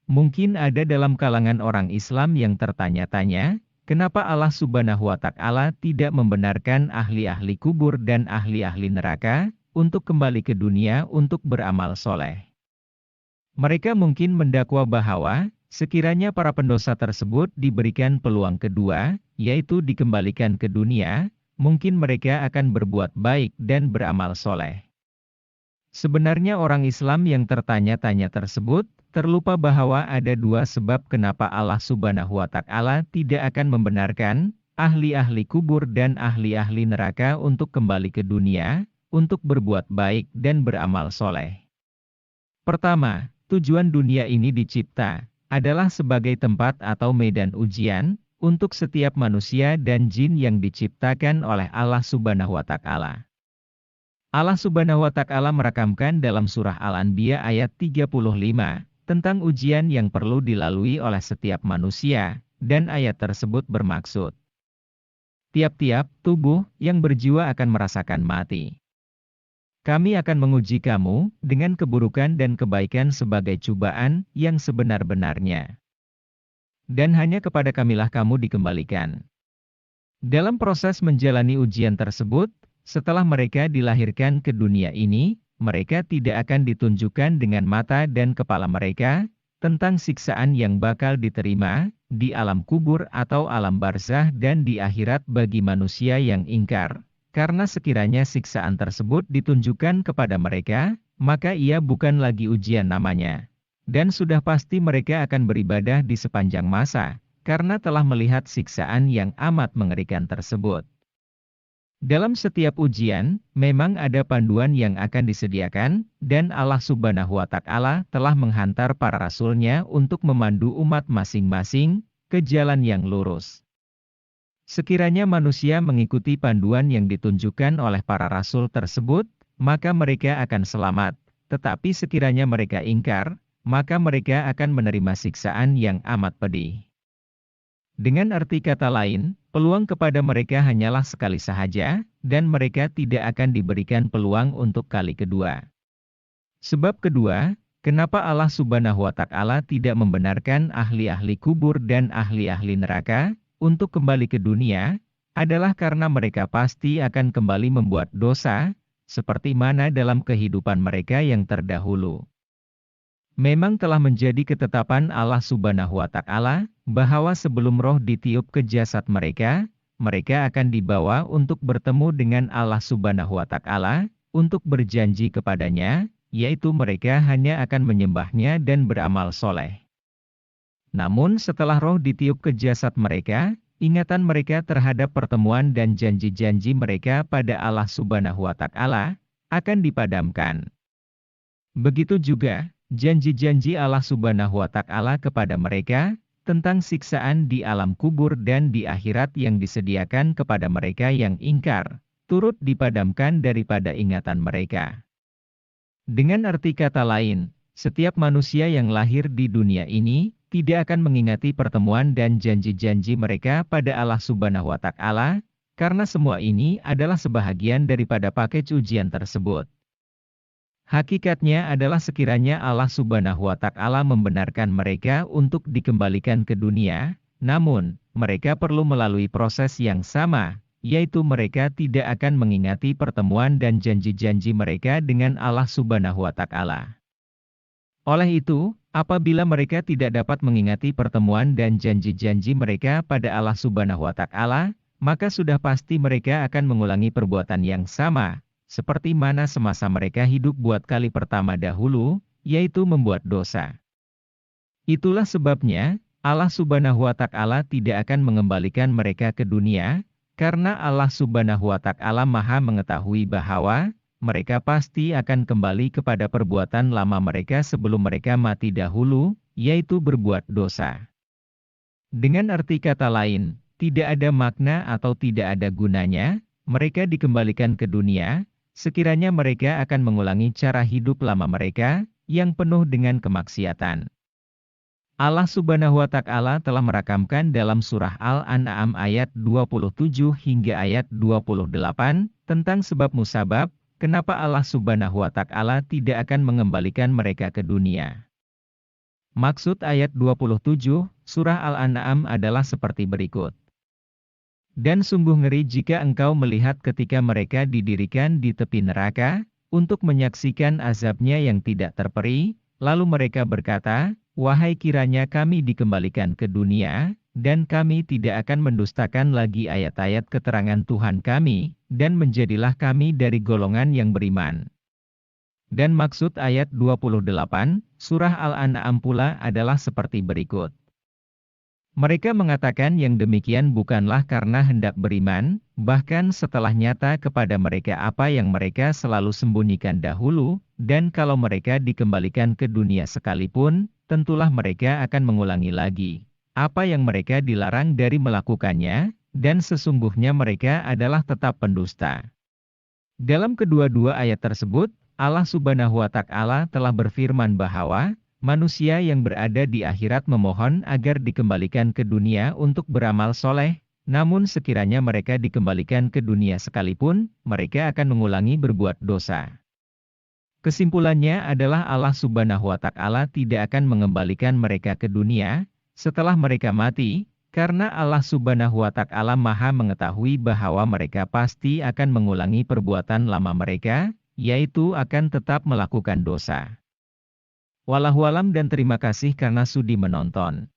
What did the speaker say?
Mungkin ada dalam kalangan orang Islam yang tertanya-tanya, kenapa Allah Subhanahu wa Ta'ala tidak membenarkan ahli-ahli kubur dan ahli-ahli neraka untuk kembali ke dunia untuk beramal soleh. Mereka mungkin mendakwa bahwa, sekiranya para pendosa tersebut diberikan peluang kedua, yaitu dikembalikan ke dunia, mungkin mereka akan berbuat baik dan beramal soleh. Sebenarnya orang Islam yang tertanya-tanya tersebut, terlupa bahwa ada dua sebab kenapa Allah Subhanahu wa Ta'ala tidak akan membenarkan ahli-ahli kubur dan ahli-ahli neraka untuk kembali ke dunia, untuk berbuat baik dan beramal soleh. Pertama, tujuan dunia ini dicipta adalah sebagai tempat atau medan ujian untuk setiap manusia dan jin yang diciptakan oleh Allah Subhanahu wa Ta'ala. Allah Subhanahu wa Ta'ala merakamkan dalam surah Al-Anbiya ayat 35 tentang ujian yang perlu dilalui oleh setiap manusia, dan ayat tersebut bermaksud tiap-tiap tubuh yang berjiwa akan merasakan mati. Kami akan menguji kamu dengan keburukan dan kebaikan sebagai cobaan yang sebenar-benarnya. Dan hanya kepada Kamilah kamu dikembalikan. Dalam proses menjalani ujian tersebut, setelah mereka dilahirkan ke dunia ini, mereka tidak akan ditunjukkan dengan mata dan kepala mereka, tentang siksaan yang bakal diterima, di alam kubur atau alam barzah dan di akhirat bagi manusia yang ingkar. Karena sekiranya siksaan tersebut ditunjukkan kepada mereka, maka ia bukan lagi ujian namanya. Dan sudah pasti mereka akan beribadah di sepanjang masa, karena telah melihat siksaan yang amat mengerikan tersebut. Dalam setiap ujian, memang ada panduan yang akan disediakan, dan Allah Subhanahu wa Ta'ala telah menghantar para rasulnya untuk memandu umat masing-masing ke jalan yang lurus. Sekiranya manusia mengikuti panduan yang ditunjukkan oleh para rasul tersebut, maka mereka akan selamat. Tetapi sekiranya mereka ingkar, maka mereka akan menerima siksaan yang amat pedih. Dengan arti kata lain, peluang kepada mereka hanyalah sekali sahaja, dan mereka tidak akan diberikan peluang untuk kali kedua. Sebab kedua, kenapa Allah Subhanahu wa Ta'ala tidak membenarkan ahli-ahli kubur dan ahli-ahli neraka untuk kembali ke dunia, adalah karena mereka pasti akan kembali membuat dosa, seperti mana dalam kehidupan mereka yang terdahulu. Memang telah menjadi ketetapan Allah Subhanahu wa Ta'ala, bahwa sebelum roh ditiup ke jasad mereka, mereka akan dibawa untuk bertemu dengan Allah Subhanahu wa Ta'ala, untuk berjanji kepadanya, yaitu mereka hanya akan menyembahnya dan beramal soleh. Namun setelah roh ditiup ke jasad mereka, ingatan mereka terhadap pertemuan dan janji-janji mereka pada Allah Subhanahu wa Ta'ala, akan dipadamkan. Begitu juga, janji-janji Allah Subhanahu wa Ta'ala kepada mereka, tentang siksaan di alam kubur dan di akhirat yang disediakan kepada mereka yang ingkar, turut dipadamkan daripada ingatan mereka. Dengan arti kata lain, setiap manusia yang lahir di dunia ini, tidak akan mengingati pertemuan dan janji-janji mereka pada Allah Subhanahu wa Ta'ala, karena semua ini adalah sebahagian daripada paket ujian tersebut. Hakikatnya adalah sekiranya Allah Subhanahu wa Ta'ala membenarkan mereka untuk dikembalikan ke dunia, namun, mereka perlu melalui proses yang sama, yaitu mereka tidak akan mengingati pertemuan dan janji-janji mereka dengan Allah Subhanahu wa Ta'ala. Oleh itu, apabila mereka tidak dapat mengingati pertemuan dan janji-janji mereka pada Allah Subhanahu wa Ta'ala, maka sudah pasti mereka akan mengulangi perbuatan yang sama, seperti mana semasa mereka hidup buat kali pertama dahulu, yaitu membuat dosa. Itulah sebabnya, Allah Subhanahu wa Ta'ala tidak akan mengembalikan mereka ke dunia, karena Allah Subhanahu wa Ta'ala Maha mengetahui bahwa mereka pasti akan kembali kepada perbuatan lama mereka sebelum mereka mati dahulu, yaitu berbuat dosa. Dengan arti kata lain, tidak ada makna atau tidak ada gunanya mereka dikembalikan ke dunia, sekiranya mereka akan mengulangi cara hidup lama mereka, yang penuh dengan kemaksiatan. Allah Subhanahu wa Ta'ala telah merakamkan dalam surah Al-An'am ayat 27 hingga ayat 28, tentang sebab musabab, kenapa Allah Subhanahu wa Ta'ala tidak akan mengembalikan mereka ke dunia. Maksud ayat 27, surah Al-An'am adalah seperti berikut. Dan sungguh ngeri jika engkau melihat ketika mereka didirikan di tepi neraka, untuk menyaksikan azabnya yang tidak terperi, lalu mereka berkata, wahai kiranya kami dikembalikan ke dunia, dan kami tidak akan mendustakan lagi ayat-ayat keterangan Tuhan kami, dan menjadilah kami dari golongan yang beriman. Dan maksud ayat 28, surah Al-An'am pula adalah seperti berikut. Mereka mengatakan yang demikian bukanlah karena hendak beriman, bahkan setelah nyata kepada mereka apa yang mereka selalu sembunyikan dahulu, dan kalau mereka dikembalikan ke dunia sekalipun, tentulah mereka akan mengulangi lagi apa yang mereka dilarang dari melakukannya, dan sesungguhnya mereka adalah tetap pendusta. Dalam kedua-dua ayat tersebut, Allah Subhanahu wa Ta'ala telah berfirman bahwa manusia yang berada di akhirat memohon agar dikembalikan ke dunia untuk beramal soleh, namun sekiranya mereka dikembalikan ke dunia sekalipun, mereka akan mengulangi berbuat dosa. Kesimpulannya adalah Allah Subhanahu wa Ta'ala tidak akan mengembalikan mereka ke dunia setelah mereka mati, karena Allah Subhanahu wa Ta'ala Maha mengetahui bahwa mereka pasti akan mengulangi perbuatan lama mereka, yaitu akan tetap melakukan dosa. Wallahualam dan terima kasih karena sudi menonton.